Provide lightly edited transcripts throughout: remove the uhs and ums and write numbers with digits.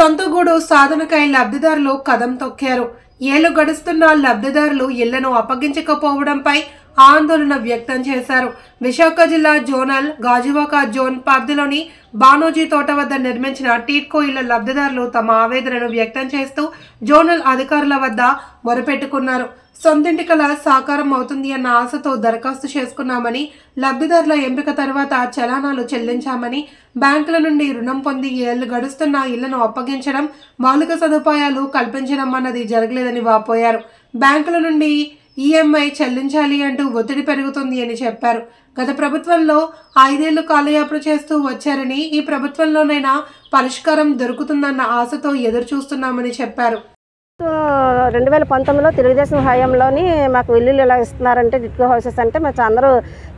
సొంతగూడు సాధనకై లబ్ధిదారులు కదం తొక్కారు. ఏళ్లు గడుస్తున్న లబ్ధిదారులు ఇళ్లను అప్పగించకపోవడంపై ఆందోళన వ్యక్తం చేశారు. విశాఖ జిల్లా జోనల్ గాజువాక జోన్ పరిధిలోని బానోజీ తోట వద్ద నిర్మించిన టీట్కో ఇళ్ల లబ్ధిదారులు తమ ఆవేదనను వ్యక్తం చేస్తూ జోనల్ అధికారుల వద్ద మొరపెట్టుకున్నారు. సొంతింటి కల సాకారం అవుతుంది అన్న ఆశతో దరఖాస్తు చేసుకున్నామని, లబ్ధిదారుల ఎంపిక తర్వాత చలానాలు చెల్లించామని, బ్యాంకుల నుండి రుణం పొంది ఏళ్లు గడుస్తున్న ఇళ్లను అప్పగించడం, మౌలిక సదుపాయాలు కల్పించడం అన్నది జరగలేదని వాపోయారు. బ్యాంకుల నుండి ఈఎంఐ చెల్లించాలి అంటూ ఒత్తిడి పెరుగుతుంది అని చెప్పారు. గత ప్రభుత్వంలో 5 ఏళ్లు కాలయాపన చేస్తూ వచ్చారని, ఈ ప్రభుత్వంలోనైనా పరిష్కారం దొరుకుతుందన్న ఆశతో ఎదురు చూస్తున్నామని చెప్పారు. 2019లో తెలుగుదేశం హయాంలోని మాకు ఇల్లులు ఇలా ఇస్తున్నారంటే టిట్కో హౌసెస్ అంటే మేము అందరూ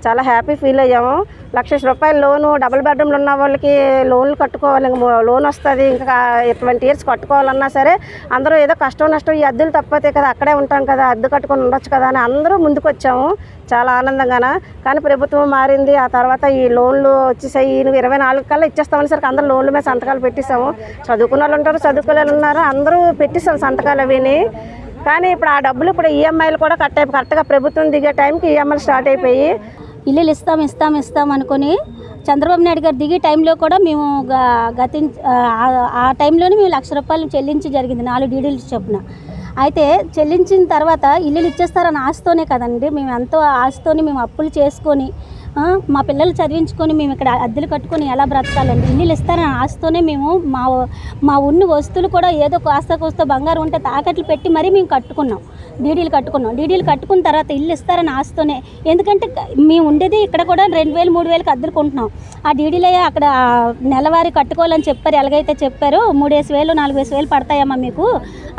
చాలా హ్యాపీ ఫీల్ అయ్యాము. 1,00,000 రూపాయల లోను, డబుల్ బెడ్రూమ్లు ఉన్న వాళ్ళకి లోన్లు కట్టుకోవాలి, లోన్ వస్తుంది. ఇంకా 20 years కట్టుకోవాలన్నా సరే అందరూ ఏదో కష్టం నష్టం ఈ అద్దెలు తప్పతే కదా, అక్కడే ఉంటాం కదా, అద్దె కట్టుకొని ఉండొచ్చు కదా అని అందరూ ముందుకు వచ్చాము చాలా ఆనందంగాన. కానీ ప్రభుత్వం మారింది. ఆ తర్వాత ఈ లోన్లు వచ్చేసాయి. 24 కల్లా ఇచ్చేస్తామని సరికి అందరూ లోన్ల మీద సంతకాలు పెట్టేసాము. చదువుకున్న వాళ్ళు ఉంటారు, చదువుకోలే ఉన్నారు, అందరూ పెట్టేసాం సంతకాలు అవిని. కానీ ఇప్పుడు ఆ డబ్బులు ఇప్పుడు ఈఎంఐలు కూడా కరెక్ట్గా ప్రభుత్వం దిగే టైంకి ఈఎంఐలు స్టార్ట్ అయిపోయి ఇల్లులు ఇస్తాం అనుకొని చంద్రబాబు నాయుడు గారు దిగే టైంలో కూడా మేము ఆ టైంలోనే మేము 1,00,000 రూపాయలు చెల్లించి జరిగింది 4 డీడీలు చొప్పున. అయితే చెల్లించిన తర్వాత ఇల్లులు ఇచ్చేస్తారని ఆశతోనే కదండి, మేము ఎంతో ఆశతోని మేము అప్పులు చేసుకొని మా పిల్లలు చదివించుకొని మేము ఇక్కడ అద్దెలు కట్టుకొని ఎలా బ్రతకాలండి. ఇల్లులు ఇస్తారని ఆశతోనే మేము మా ఉన్న వస్తువులు కూడా ఏదో కాస్త కోస్త బంగారం ఉంటే తాకట్లు పెట్టి మరీ మేము కట్టుకున్నాం, డీడీలు కట్టుకున్న తర్వాత ఇల్లు ఇస్తారని ఆశతోనే. ఎందుకంటే మేము ఉండేది ఇక్కడ కూడా 2,000 3,000కి అద్దెలు కొంటున్నాం. ఆ డీడీలే అక్కడ నెలవారీ కట్టుకోవాలని చెప్పారు. ఎలాగైతే చెప్పారో 3,000 4,000 పడతాయమ్మా మీకు,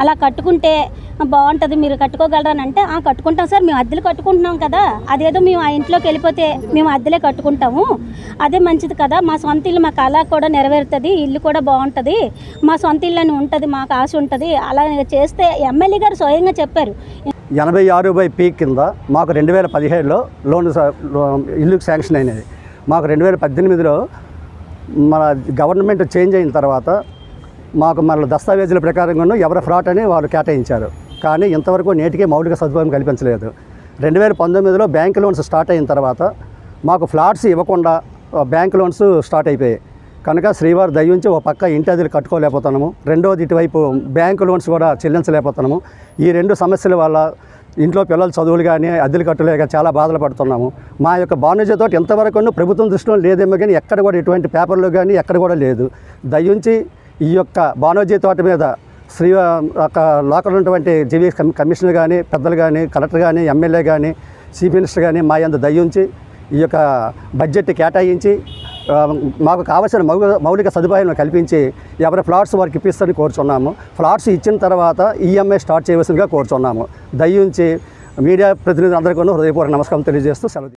అలా కట్టుకుంటే బాగుంటుంది, మీరు కట్టుకోగలరని అంటే కట్టుకుంటాం సార్, మేము అద్దెలు కట్టుకుంటున్నాం కదా, అదేదో మేము ఆ ఇంట్లోకి వెళ్ళిపోతే మేము అద్దెలే కట్టుకుంటాము, అదే మంచిది కదా, మా సొంత ఇల్లు మాకు అలా కూడా నెరవేరుతుంది, ఇల్లు కూడా బాగుంటుంది, మా సొంత ఇల్లు అని ఉంటుంది, మాకు ఆశ ఉంటుంది, అలా చేస్తే ఎమ్మెల్యే గారు స్వయంగా చెప్పారు. 86/P కింద మాకు 2017లో లోన్ ఇల్లుకి శాంక్షన్ అయినది. మాకు 2018లో మన గవర్నమెంట్ చేంజ్ అయిన తర్వాత మాకు మళ్ళీ దస్తావేజుల ప్రకారంగా ఎవరి ఫ్రాట్ అని వాళ్ళు కేటాయించారు. కానీ ఇంతవరకు నేటికే మౌలిక సదుపాయం కల్పించలేదు. 2019లో బ్యాంక్ లోన్స్ స్టార్ట్ అయిన తర్వాత మాకు ఫ్లాట్స్ ఇవ్వకుండా బ్యాంక్ లోన్స్ స్టార్ట్ అయిపోయాయి. కనుక శ్రీవారి దయ్యుంచి ఒక పక్క ఇంటి అద్దెలు కట్టుకోలేకపోతున్నాము, రెండోది ఇటువైపు బ్యాంకు లోన్స్ కూడా చెల్లించలేకపోతున్నాము. ఈ 2 సమస్యల వల్ల ఇంట్లో పిల్లల చదువులు కానీ అద్దెలు కట్టలేక చాలా బాధలు పడుతున్నాము. మా యొక్క బానుజతో ఇంతవరకు ప్రభుత్వం దృష్టిలో లేదేమో కానీ ఎక్కడ కూడా ఎటువంటి పేపర్లో కానీ ఎక్కడ కూడా లేదు. దయ్యుంచి ఈ యొక్క బానోజీ తోట మీద లోకల్ ఉన్నటువంటి జీవీ కమిషనర్ కానీ, పెద్దలు కానీ, కలెక్టర్ కానీ, ఎమ్మెల్యే కానీ, చీఫ్ మినిస్టర్ కానీ మా యందు దయ్యుంచి ఈ యొక్క బడ్జెట్ కేటాయించి మాకు కావాల్సిన మౌలిక సదుపాయాలను కల్పించి ఎవరి ఫ్లాట్స్ వారికి ఇప్పిస్తారని కోరుచున్నాము. ఫ్లాట్స్ ఇచ్చిన తర్వాత ఈఎంఐ స్టార్ట్ చేయవలసిందిగా కోరుచున్నాము. దయ్యుంచి మీడియా ప్రతినిధులందరికీ హృదయపూర్వక నమస్కారం తెలియజేస్తూ సెలవు.